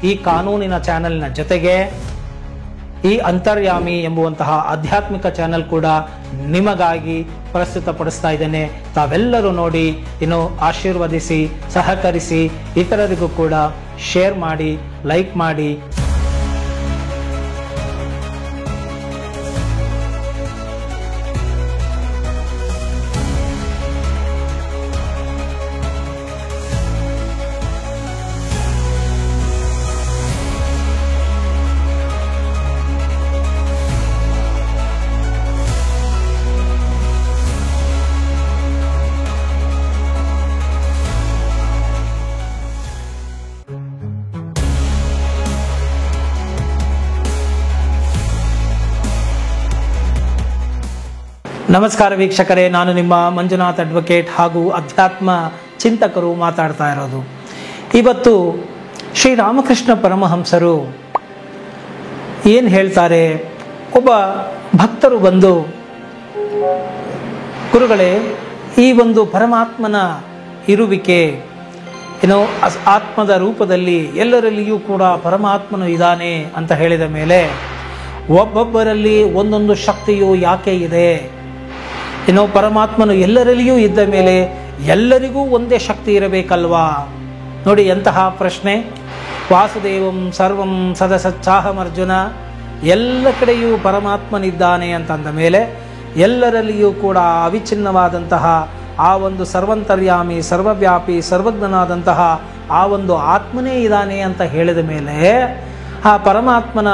ಈ ಕಾನೂನಿನ ಚಾನೆಲ್ನ ಜೊತೆಗೆ ಈ ಅಂತರ್ಯಾಮಿ ಎಂಬುವಂತಹ ಆಧ್ಯಾತ್ಮಿಕ ಚಾನೆಲ್ ಕೂಡ ನಿಮಗಾಗಿ ಪ್ರಸ್ತುತಪಡಿಸ್ತಾ ಇದ್ದೇನೆ. ತಾವೆಲ್ಲರೂ ನೋಡಿ ಇನ್ನು ಆಶೀರ್ವದಿಸಿ, ಸಹಕರಿಸಿ, ಇತರರಿಗೂ ಕೂಡ ಶೇರ್ ಮಾಡಿ, ಲೈಕ್ ಮಾಡಿ. ನಮಸ್ಕಾರ ವೀಕ್ಷಕರೇ, ನಾನು ನಿಮ್ಮ ಮಂಜುನಾಥ್ ಅಡ್ವೊಕೇಟ್ ಹಾಗೂ ಅಧ್ಯಾತ್ಮ ಚಿಂತಕರು ಮಾತಾಡ್ತಾ ಇರೋದು. ಇವತ್ತು ಶ್ರೀರಾಮಕೃಷ್ಣ ಪರಮಹಂಸರು ಏನು ಹೇಳ್ತಾರೆ, ಒಬ್ಬ ಭಕ್ತರು ಬಂದು, ಗುರುಗಳೇ, ಈ ಒಂದು ಪರಮಾತ್ಮನ ಇರುವಿಕೆ ಆತ್ಮದ ರೂಪದಲ್ಲಿ ಎಲ್ಲರಲ್ಲಿಯೂ ಕೂಡ ಪರಮಾತ್ಮನು ಇದ್ದಾನೆ ಅಂತ ಹೇಳಿದ ಮೇಲೆ ಒಬ್ಬೊಬ್ಬರಲ್ಲಿ ಒಂದೊಂದು ಶಕ್ತಿಯು ಯಾಕೆ ಇದೆ? ಪರಮಾತ್ಮನು ಎಲ್ಲರಲ್ಲಿಯೂ ಇದ್ದ ಮೇಲೆ ಎಲ್ಲರಿಗೂ ಒಂದೇ ಶಕ್ತಿ ಇರಬೇಕಲ್ವಾ? ನೋಡಿ ಎಂತಹ ಪ್ರಶ್ನೆ. ವಾಸುದೇವಂ ಸರ್ವಂ ಸದಸಚ್ಚಾಹಂ ಅರ್ಜುನ, ಎಲ್ಲ ಕಡೆಯೂ ಪರಮಾತ್ಮನಿದ್ದಾನೆ ಅಂತಂದ ಮೇಲೆ ಎಲ್ಲರಲ್ಲಿಯೂ ಕೂಡ ಅವಿಚ್ಛಿನ್ನವಾದಂತಹ ಆ ಒಂದು ಸರ್ವಂತರ್ಯಾಮಿ, ಸರ್ವವ್ಯಾಪಿ, ಸರ್ವಜ್ಞನಾದಂತಹ ಆ ಒಂದು ಆತ್ಮನೇ ಇದ್ದಾನೆ ಅಂತ ಹೇಳಿದ ಮೇಲೆ ಆ ಪರಮಾತ್ಮನ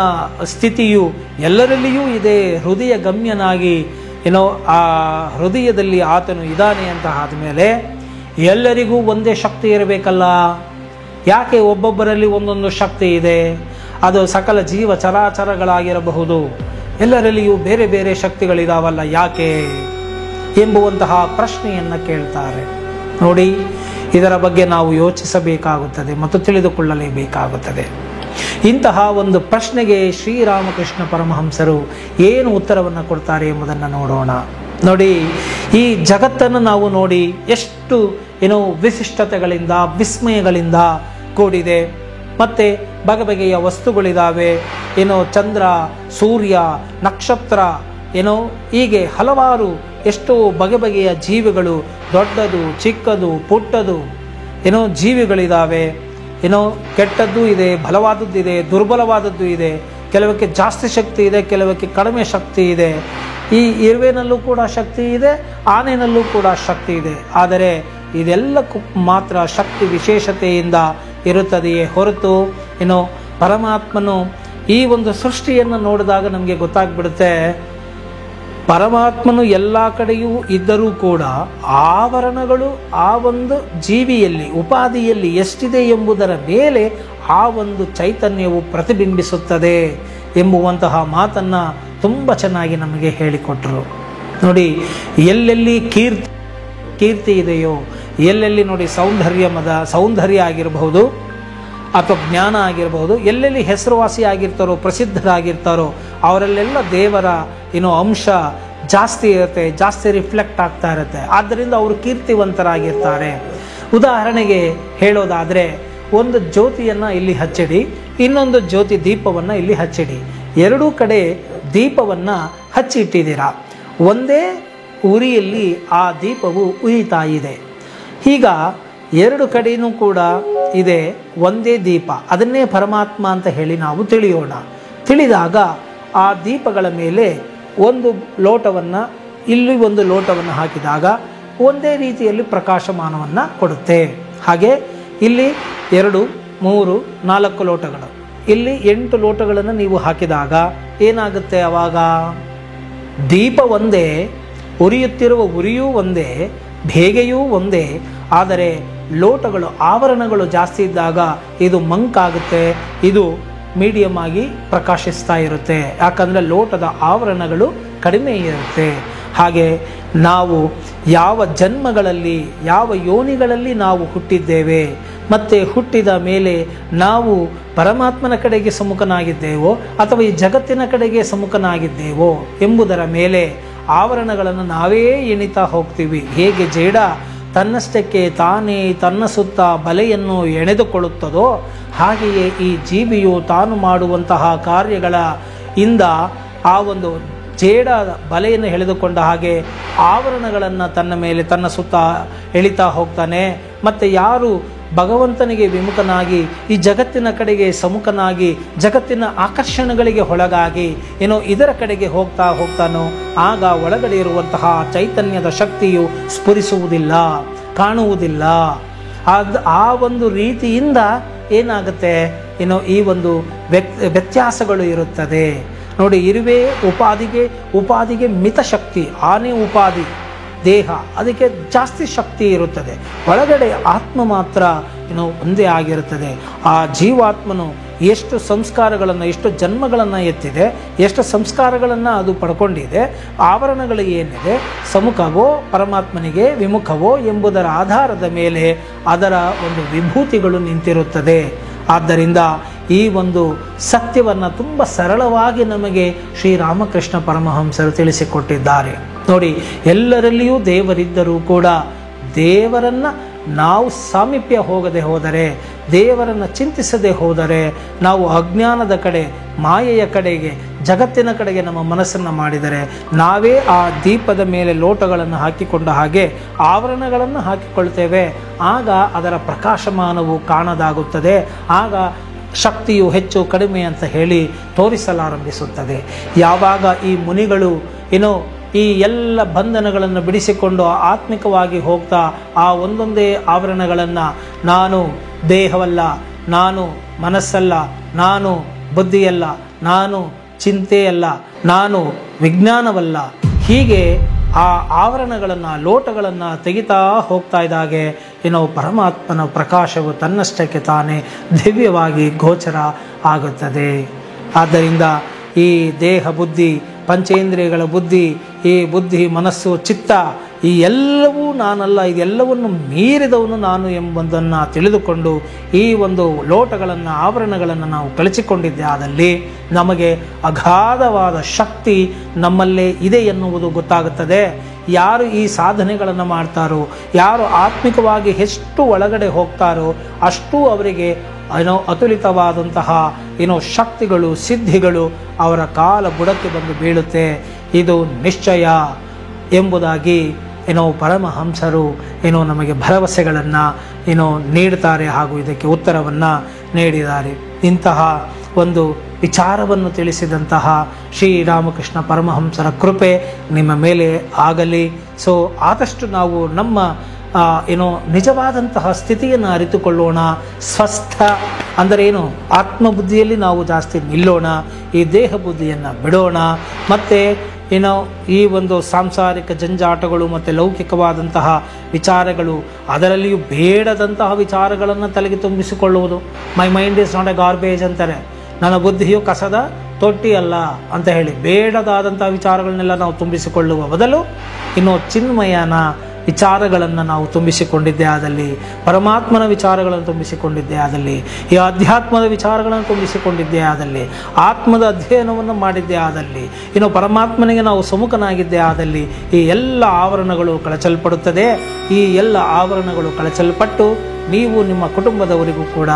ಸ್ಥಿತಿಯು ಎಲ್ಲರಲ್ಲಿಯೂ ಇದೆ. ಹೃದಯ ಗಮ್ಯನಾಗಿ ಆ ಹೃದಯದಲ್ಲಿ ಆತನು ಇದ್ದಾನೆ ಅಂತ ಆದಮೇಲೆ ಎಲ್ಲರಿಗೂ ಒಂದೇ ಶಕ್ತಿ ಇರಬೇಕಲ್ಲ? ಯಾಕೆ ಒಬ್ಬೊಬ್ಬರಲ್ಲಿ ಒಂದೊಂದು ಶಕ್ತಿ ಇದೆ? ಅದು ಸಕಲ ಜೀವ ಚರಾಚರಗಳಾಗಿರಬಹುದು, ಎಲ್ಲರಲ್ಲಿಯೂ ಬೇರೆ ಬೇರೆ ಶಕ್ತಿಗಳಿದಾವಲ್ಲ, ಯಾಕೆ ಎಂಬುವಂತಹ ಪ್ರಶ್ನೆಯನ್ನು ಕೇಳ್ತಾರೆ. ನೋಡಿ, ಇದರ ಬಗ್ಗೆ ನಾವು ಯೋಚಿಸಬೇಕಾಗುತ್ತದೆ ಮತ್ತು ತಿಳಿದುಕೊಳ್ಳಲೇಬೇಕಾಗುತ್ತದೆ. ಇಂತಹ ಒಂದು ಪ್ರಶ್ನೆಗೆ ಶ್ರೀರಾಮಕೃಷ್ಣ ಪರಮಹಂಸರು ಏನು ಉತ್ತರವನ್ನು ಕೊಡ್ತಾರೆ ಎಂಬುದನ್ನು ನೋಡೋಣ. ನೋಡಿ, ಈ ಜಗತ್ತನ್ನು ನಾವು ನೋಡಿ ಎಷ್ಟು ವಿಶಿಷ್ಟತೆಗಳಿಂದ, ವಿಸ್ಮಯಗಳಿಂದ ಕೂಡಿದೆ. ಮತ್ತೆ ಬಗೆಬಗೆಯ ವಸ್ತುಗಳಿದ್ದಾವೆ. ಚಂದ್ರ, ಸೂರ್ಯ, ನಕ್ಷತ್ರ, ಹೀಗೆ ಹಲವಾರು ಎಷ್ಟೋ ಬಗೆಬಗೆಯ ಜೀವಿಗಳು, ದೊಡ್ಡದು, ಚಿಕ್ಕದು, ಪುಟ್ಟದು ಜೀವಿಗಳಿದ್ದಾವೆ. ಕೆಟ್ಟದ್ದು ಇದೆ, ಬಲವಾದದ್ದು ಇದೆ, ದುರ್ಬಲವಾದದ್ದು ಇದೆ. ಕೆಲವಕ್ಕೆ ಜಾಸ್ತಿ ಶಕ್ತಿ ಇದೆ, ಕೆಲವಕ್ಕೆ ಕಡಿಮೆ ಶಕ್ತಿ ಇದೆ. ಈ ಇರುವೆನಲ್ಲೂ ಕೂಡ ಶಕ್ತಿ ಇದೆ, ಆನೆನಲ್ಲೂ ಕೂಡ ಶಕ್ತಿ ಇದೆ. ಆದರೆ ಇದೆಲ್ಲಕ್ಕೂ ಮಾತ್ರ ಶಕ್ತಿ ವಿಶೇಷತೆಯಿಂದ ಇರುತ್ತದೆಯೇ ಹೊರತು ಪರಮಾತ್ಮನು ಈ ಒಂದು ಸೃಷ್ಟಿಯನ್ನು ನೋಡಿದಾಗ ನಮಗೆ ಗೊತ್ತಾಗ್ಬಿಡುತ್ತೆ, ಪರಮಾತ್ಮನು ಎಲ್ಲ ಕಡೆಯೂ ಇದ್ದರೂ ಕೂಡ ಆವರಣಗಳು ಆ ಒಂದು ಜೀವಿಯಲ್ಲಿ, ಉಪಾಧಿಯಲ್ಲಿ ಎಷ್ಟಿದೆ ಎಂಬುದರ ಮೇಲೆ ಆ ಒಂದು ಚೈತನ್ಯವು ಪ್ರತಿಬಿಂಬಿಸುತ್ತದೆ ಎಂಬುವಂತಹ ಮಾತನ್ನು ತುಂಬ ಚೆನ್ನಾಗಿ ನಮಗೆ ಹೇಳಿಕೊಟ್ರು. ನೋಡಿ, ಎಲ್ಲೆಲ್ಲಿ ಕೀರ್ತಿ ಇದೆಯೋ, ಎಲ್ಲೆಲ್ಲಿ ನೋಡಿ ಸೌಂದರ್ಯ ಆಗಿರಬಹುದು ಅಥವಾ ಜ್ಞಾನ ಆಗಿರಬಹುದು, ಎಲ್ಲೆಲ್ಲಿ ಹೆಸರುವಾಸಿ ಆಗಿರ್ತಾರೋ, ಪ್ರಸಿದ್ಧರಾಗಿರ್ತಾರೋ ಅವರಲ್ಲೆಲ್ಲ ದೇವರ ಅಂಶ ಜಾಸ್ತಿ ಇರುತ್ತೆ, ಜಾಸ್ತಿ ರಿಫ್ಲೆಕ್ಟ್ ಆಗ್ತಾ ಇರುತ್ತೆ. ಆದ್ದರಿಂದ ಅವರು ಕೀರ್ತಿವಂತರಾಗಿರ್ತಾರೆ. ಉದಾಹರಣೆಗೆ ಹೇಳೋದಾದರೆ, ಒಂದು ಜ್ಯೋತಿಯನ್ನು ಇಲ್ಲಿ ಹಚ್ಚಿಡಿ, ಇನ್ನೊಂದು ಜ್ಯೋತಿ ದೀಪವನ್ನು ಇಲ್ಲಿ ಹಚ್ಚಿಡಿ. ಎರಡೂ ಕಡೆ ದೀಪವನ್ನು ಹಚ್ಚಿಟ್ಟಿದ್ದೀರಾ. ಒಂದೇ ಉರಿಯಲ್ಲಿ ಆ ದೀಪವು ಉರಿತಾ ಇದೆ. ಈಗ ಎರಡು ಕಡೆಯೂ ಕೂಡ ಇದೆ ಒಂದೇ ದೀಪ, ಅದನ್ನೇ ಪರಮಾತ್ಮ ಅಂತ ಹೇಳಿ ನಾವು ತಿಳಿಯೋಣ. ತಿಳಿದಾಗ ಆ ದೀಪಗಳ ಮೇಲೆ ಒಂದು ಲೋಟವನ್ನು, ಇಲ್ಲಿ ಒಂದು ಲೋಟವನ್ನು ಹಾಕಿದಾಗ ಒಂದೇ ರೀತಿಯಲ್ಲಿ ಪ್ರಕಾಶಮಾನವನ್ನು ಕೊಡುತ್ತೆ. ಹಾಗೆ ಇಲ್ಲಿ 2, 3, 4 ಲೋಟಗಳು, ಇಲ್ಲಿ 8 ಲೋಟಗಳನ್ನು ನೀವು ಹಾಕಿದಾಗ ಏನಾಗುತ್ತೆ? ಆವಾಗ ದೀಪ ಒಂದೇ, ಉರಿಯುತ್ತಿರುವ ಉರಿಯೂ ಒಂದೇ, ಬೇಗೆಯೂ ಒಂದೇ. ಆದರೆ ಲೋಟಗಳು, ಆವರಣಗಳು ಜಾಸ್ತಿ ಇದ್ದಾಗ ಇದು ಮಂಕಾಗುತ್ತೆ, ಇದು ಮೀಡಿಯಮ್ ಆಗಿ ಪ್ರಕಾಶಿಸ್ತಾ ಇರುತ್ತೆ. ಯಾಕಂದರೆ ಲೋಟದ ಆವರಣಗಳು ಕಡಿಮೆ ಇರುತ್ತೆ. ಹಾಗೆ ನಾವು ಯಾವ ಜನ್ಮಗಳಲ್ಲಿ, ಯಾವ ಯೋನಿಗಳಲ್ಲಿ ನಾವು ಹುಟ್ಟಿದ್ದೇವೆ, ಮತ್ತು ಹುಟ್ಟಿದ ಮೇಲೆ ನಾವು ಪರಮಾತ್ಮನ ಕಡೆಗೆ ಸಮ್ಮುಖನಾಗಿದ್ದೇವೋ ಅಥವಾ ಈ ಜಗತ್ತಿನ ಕಡೆಗೆ ಸಮ್ಮುಖನಾಗಿದ್ದೇವೋ ಎಂಬುದರ ಮೇಲೆ ಆವರಣಗಳನ್ನು ನಾವೇ ಎಣಿತಾ ಹೋಗ್ತೀವಿ. ಹೇಗೆ ಜೇಡ ತನ್ನಷ್ಟಕ್ಕೆ ತಾನೇ ತನ್ನ ಸುತ್ತ ಬಲೆಯನ್ನು ಎಣೆದುಕೊಳ್ಳುತ್ತದೋ ಹಾಗೆಯೇ ಈ ಜೀವಿಯು ತಾನು ಮಾಡುವಂತಹ ಕಾರ್ಯಗಳ ಇಂದ ಆ ಒಂದು ಜೇಡ ಬಲೆಯನ್ನು ಎಳೆದುಕೊಂಡ ಹಾಗೆ ಆವರಣಗಳನ್ನು ತನ್ನ ಮೇಲೆ ತನ್ನ ಸುತ್ತ ಎಳಿತಾ ಹೋಗ್ತಾನೆ. ಮತ್ತು ಯಾರು ಭಗವಂತನಿಗೆ ವಿಮುಖನಾಗಿ ಈ ಜಗತ್ತಿನ ಕಡೆಗೆ ಸಮ್ಮುಖನಾಗಿ ಜಗತ್ತಿನ ಆಕರ್ಷಣೆಗಳಿಗೆ ಒಳಗಾಗಿ ಇದರ ಕಡೆಗೆ ಹೋಗ್ತಾನೋ ಆಗ ಒಳಗಡೆ ಇರುವಂತಹ ಚೈತನ್ಯದ ಶಕ್ತಿಯು ಸ್ಫುರಿಸುವುದಿಲ್ಲ, ಕಾಣುವುದಿಲ್ಲ. ಆ ಒಂದು ರೀತಿಯಿಂದ ಏನಾಗುತ್ತೆ, ಈ ಒಂದು ವ್ಯತ್ಯಾಸಗಳು ಇರುತ್ತದೆ ನೋಡಿ. ಇರುವೆ ಉಪಾಧಿಗೆ ಮಿತ ಶಕ್ತಿ, ಆನೆ ಉಪಾಧಿ ದೇಹ, ಅದಕ್ಕೆ ಜಾಸ್ತಿ ಶಕ್ತಿ ಇರುತ್ತದೆ. ಒಳಗಡೆ ಆತ್ಮ ಮಾತ್ರ ಒಂದೇ ಆಗಿರುತ್ತದೆ. ಆ ಜೀವಾತ್ಮನು ಎಷ್ಟು ಸಂಸ್ಕಾರಗಳನ್ನು, ಎಷ್ಟು ಜನ್ಮಗಳನ್ನು ಎತ್ತಿದೆ, ಎಷ್ಟು ಸಂಸ್ಕಾರಗಳನ್ನು ಅದು ಪಡ್ಕೊಂಡಿದೆ, ಆವರಣಗಳು ಏನಿದೆ, ಸಮ್ಮುಖವೋ ಪರಮಾತ್ಮನಿಗೆ ವಿಮುಖವೋ ಎಂಬುದರ ಆಧಾರದ ಮೇಲೆ ಅದರ ಒಂದು ವಿಭೂತಿಗಳು ನಿಂತಿರುತ್ತದೆ. ಆದ್ದರಿಂದ ಈ ಒಂದು ಸತ್ಯವನ್ನು ತುಂಬ ಸರಳವಾಗಿ ನಮಗೆ ಶ್ರೀರಾಮಕೃಷ್ಣ ಪರಮಹಂಸರು ತಿಳಿಸಿಕೊಟ್ಟಿದ್ದಾರೆ ನೋಡಿ. ಎಲ್ಲರಲ್ಲಿಯೂ ದೇವರಿದ್ದರೂ ಕೂಡ ದೇವರನ್ನು ನಾವು ಸಾಮೀಪ್ಯ ಹೋಗದೆ ಹೋದರೆ, ದೇವರನ್ನು ಚಿಂತಿಸದೆ ಹೋದರೆ, ನಾವು ಅಜ್ಞಾನದ ಕಡೆ, ಮಾಯೆಯ ಕಡೆಗೆ, ಜಗತ್ತಿನ ಕಡೆಗೆ ನಮ್ಮ ಮನಸ್ಸನ್ನು ಮಾಡಿದರೆ, ನಾವೇ ಆ ದೀಪದ ಮೇಲೆ ಲೋಟಗಳನ್ನು ಹಾಕಿಕೊಂಡ ಹಾಗೆ ಆವರಣಗಳನ್ನು ಹಾಕಿಕೊಳ್ತೇವೆ. ಆಗ ಅದರ ಪ್ರಕಾಶಮಾನವು ಕಾಣದಾಗುತ್ತದೆ. ಆಗ ಶಕ್ತಿಯು ಹೆಚ್ಚು ಕಡಿಮೆ ಅಂತ ಹೇಳಿ ತೋರಿಸಲಾರಂಭಿಸುತ್ತದೆ. ಯಾವಾಗ ಈ ಮುನಿಗಳು ಈ ಎಲ್ಲ ಬಂಧನಗಳನ್ನು ಬಿಡಿಸಿಕೊಂಡು ಆತ್ಮಿಕವಾಗಿ ಹೋಗ್ತಾ ಆ ಒಂದೊಂದೇ ಆವರಣಗಳನ್ನು, ನಾನು ದೇಹವಲ್ಲ, ನಾನು ಮನಸ್ಸಲ್ಲ, ನಾನು ಬುದ್ಧಿಯಲ್ಲ, ನಾನು ಚಿಂತೆಯಲ್ಲ, ನಾನು ವಿಜ್ಞಾನವಲ್ಲ, ಹೀಗೆ ಆ ಆವರಣಗಳನ್ನು, ಲೋಟಗಳನ್ನು ತೆಗಿತಾ ಹೋಗ್ತಾ ಇದ್ದಾಗೆ ಪರಮಾತ್ಮನ ಪ್ರಕಾಶವು ತನ್ನಷ್ಟಕ್ಕೆ ತಾನೇ ದಿವ್ಯವಾಗಿ ಗೋಚರ ಆಗುತ್ತದೆ. ಆದ್ದರಿಂದ ಈ ದೇಹ ಬುದ್ಧಿ, ಪಂಚೇಂದ್ರಿಯಗಳ ಬುದ್ಧಿ, ಈ ಬುದ್ಧಿ ಮನಸ್ಸು ಚಿತ್ತ, ಈ ಎಲ್ಲವೂ ನಾನಲ್ಲ, ಇದೆಲ್ಲವನ್ನು ಮೀರಿದವನು ನಾನು ಎಂಬುದನ್ನು ತಿಳಿದುಕೊಂಡು ಈ ಒಂದು ಲೋಟಗಳನ್ನು, ಆವರಣಗಳನ್ನು ನಾವು ಕಳಚಿಕೊಂಡಿದ್ದೆ ಆದಲ್ಲಿ ನಮಗೆ ಅಗಾಧವಾದ ಶಕ್ತಿ ನಮ್ಮಲ್ಲೇ ಇದೆ ಎನ್ನುವುದು ಗೊತ್ತಾಗುತ್ತದೆ. ಯಾರು ಈ ಸಾಧನೆಗಳನ್ನು ಮಾಡ್ತಾರೋ, ಯಾರು ಆತ್ಮಿಕವಾಗಿ ಎಷ್ಟು ಒಳಗಡೆ ಹೋಗ್ತಾರೋ ಅಷ್ಟು ಅವರಿಗೆ ಅತುಲಿತವಾದಂತಹ ಶಕ್ತಿಗಳು, ಸಿದ್ಧಿಗಳು ಅವರ ಕಾಲ ಬುಡಕ್ಕೆ ಬಂದು ಬೀಳುತ್ತೆ. ಇದು ನಿಶ್ಚಯ ಎಂಬುದಾಗಿ ಪರಮಹಂಸರು ನಮಗೆ ಭರವಸೆಗಳನ್ನು ನೀಡುತ್ತಾರೆ ಹಾಗೂ ಇದಕ್ಕೆ ಉತ್ತರವನ್ನು ನೀಡಿದ್ದಾರೆ. ಇಂತಹ ಒಂದು ವಿಚಾರವನ್ನು ತಿಳಿಸಿದಂತಹ ಶ್ರೀರಾಮಕೃಷ್ಣ ಪರಮಹಂಸರ ಕೃಪೆ ನಿಮ್ಮ ಮೇಲೆ ಆಗಲಿ. ಸೊ ಆದಷ್ಟು ನಾವು ನಮ್ಮ ನಿಜವಾದಂತಹ ಸ್ಥಿತಿಯನ್ನು ಅರಿತುಕೊಳ್ಳೋಣ. ಸ್ವಸ್ಥ ಅಂದರೆ ಆತ್ಮಬುದ್ಧಿಯಲ್ಲಿ ನಾವು ಜಾಸ್ತಿ ನಿಲ್ಲೋಣ, ಈ ದೇಹ ಬುದ್ಧಿಯನ್ನು ಬಿಡೋಣ. ಮತ್ತು ಈ ಒಂದು ಸಾಂಸಾರಿಕ ಜಂಜಾಟಗಳು ಮತ್ತು ಲೌಕಿಕವಾದಂತಹ ವಿಚಾರಗಳು, ಅದರಲ್ಲಿಯೂ ಬೇಡದಂತಹ ವಿಚಾರಗಳನ್ನು ತಲೆಗೆ ತುಂಬಿಸಿಕೊಳ್ಳುವುದು. My mind is not a garbage ಅಂತಾರೆ. ನನ್ನ ಬುದ್ಧಿಯು ಕಸದ ತೊಟ್ಟಿ ಅಲ್ಲ ಅಂತ ಹೇಳಿ ಬೇಡದಾದಂಥ ವಿಚಾರಗಳನ್ನೆಲ್ಲ ನಾವು ತುಂಬಿಸಿಕೊಳ್ಳುವ ಬದಲು ಚಿನ್ಮಯನ ವಿಚಾರಗಳನ್ನು ನಾವು ತುಂಬಿಸಿಕೊಂಡಿದ್ದೇ ಆದಲ್ಲಿ, ಪರಮಾತ್ಮನ ವಿಚಾರಗಳನ್ನು ತುಂಬಿಸಿಕೊಂಡಿದ್ದೇ ಆದಲ್ಲಿ, ಈ ಅಧ್ಯಾತ್ಮದ ವಿಚಾರಗಳನ್ನು ತುಂಬಿಸಿಕೊಂಡಿದ್ದೇ ಆದಲ್ಲಿ, ಆತ್ಮದ ಅಧ್ಯಯನವನ್ನು ಮಾಡಿದ್ದೇ ಆದಲ್ಲಿ, ಪರಮಾತ್ಮನಿಗೆ ನಾವು ಸಮ್ಮುಖನಾಗಿದ್ದೇ ಆದಲ್ಲಿ ಈ ಎಲ್ಲ ಆವರಣಗಳು ಕಳಚಲ್ಪಡುತ್ತದೆ. ಈ ಎಲ್ಲ ಆವರಣಗಳು ಕಳಚಲ್ಪಟ್ಟು ನೀವು ನಿಮ್ಮ ಕುಟುಂಬದವರಿಗೂ ಕೂಡ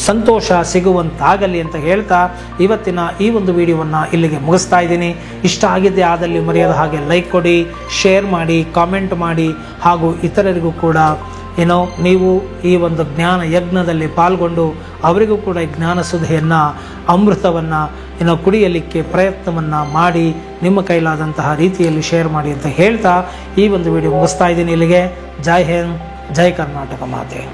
ಸಂತೋಷ ಸಿಗುವಂತಾಗಲಿ ಅಂತ ಹೇಳ್ತಾ ಇವತ್ತಿನ ಈ ಒಂದು ವಿಡಿಯೋವನ್ನು ಇಲ್ಲಿಗೆ ಮುಗಿಸ್ತಾ ಇದ್ದೀನಿ. ಇಷ್ಟ ಆಗಿದ್ದೇ ಆದಲ್ಲಿ ಮರೆಯದ ಹಾಗೆ ಲೈಕ್ ಕೊಡಿ, ಶೇರ್ ಮಾಡಿ, ಕಾಮೆಂಟ್ ಮಾಡಿ ಹಾಗೂ ಇತರರಿಗೂ ಕೂಡ ನೀವು ಈ ಒಂದು ಜ್ಞಾನ ಯಜ್ಞದಲ್ಲಿ ಪಾಲ್ಗೊಂಡು ಅವರಿಗೂ ಕೂಡ ಜ್ಞಾನ ಸುಧೆಯನ್ನು, ಅಮೃತವನ್ನು ಕುಡಿಯಲಿಕ್ಕೆ ಪ್ರಯತ್ನವನ್ನು ಮಾಡಿ ನಿಮ್ಮ ಕೈಲಾದಂತಹ ರೀತಿಯಲ್ಲಿ ಶೇರ್ ಮಾಡಿ ಅಂತ ಹೇಳ್ತಾ ಈ ಒಂದು ವಿಡಿಯೋ ಮುಗಿಸ್ತಾ ಇದ್ದೀನಿ ಇಲ್ಲಿಗೆ. ಜೈ ಹಿಂದ್, ಜೈ ಕರ್ನಾಟಕ ಮಾತೆ.